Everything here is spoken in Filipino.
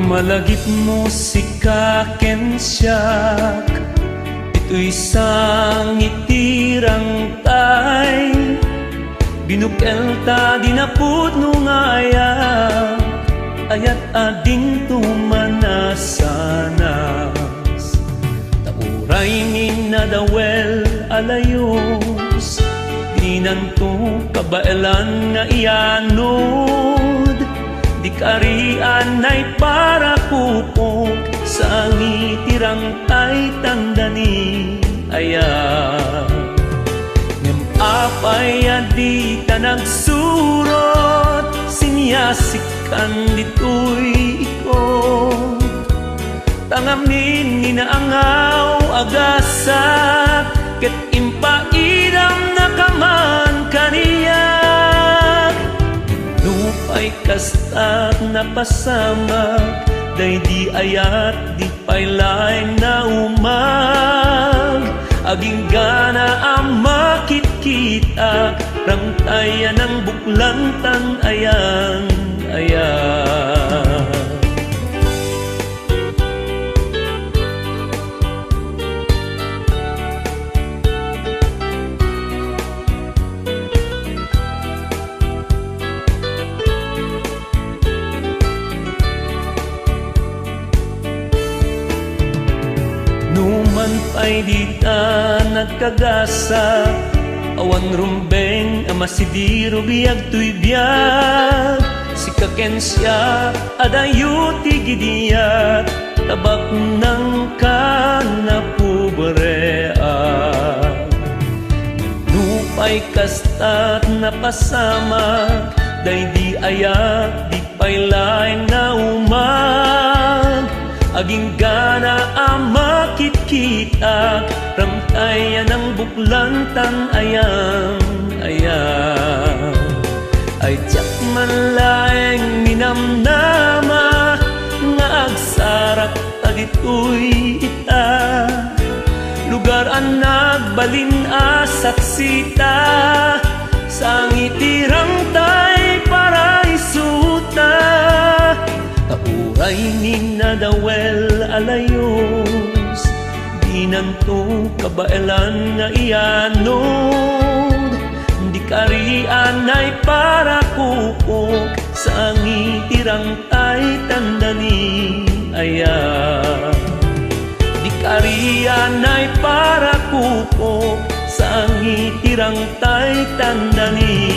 Malagip mo si kakensyak, ito'y isang itirang tay. Binukel ta dinapod nung ayak, ayat ading tumanasanas. Tauray ni nadawel alayos, di nanto kabailan nga iyanod. Di karian ay para kupok, sa ngitirang ay tandani ayan. Ngem apay di ka nagsurot, sinyasikan dito'y iko. Tangamin ninaangaw agasak, ket impaidam na kaman kaniyak. Nupay kastak na pasamak, day di ayat di paylay na umag. Aging gana ang makikita, ramtayan ng buklantan ayan, ayan. Numan pa'y di ta nagkagasa, awan rumbeng ama si diro biyag tuy biyag. Si kakensya adayo tigidiyat, tabak ng kanapuberean. Nupay kastat na pasamak, day di ayak di paylay na umag. Aging gana ang makikita, ramtayan ng buklantan ayan, ayan. Ay tiyak man laeng minamnama, nga agsarak tagito'y ita. Lugar ang nagbalin asaksita, sa ngitirang tay para isuta. Tauray ni nadawel alayos, di nanto kabailan nga iyanod. Di karian ay para kupok, sa ngitirang tay tandani ayan. Di karian ay para kupok, sa ngitirang tay tandani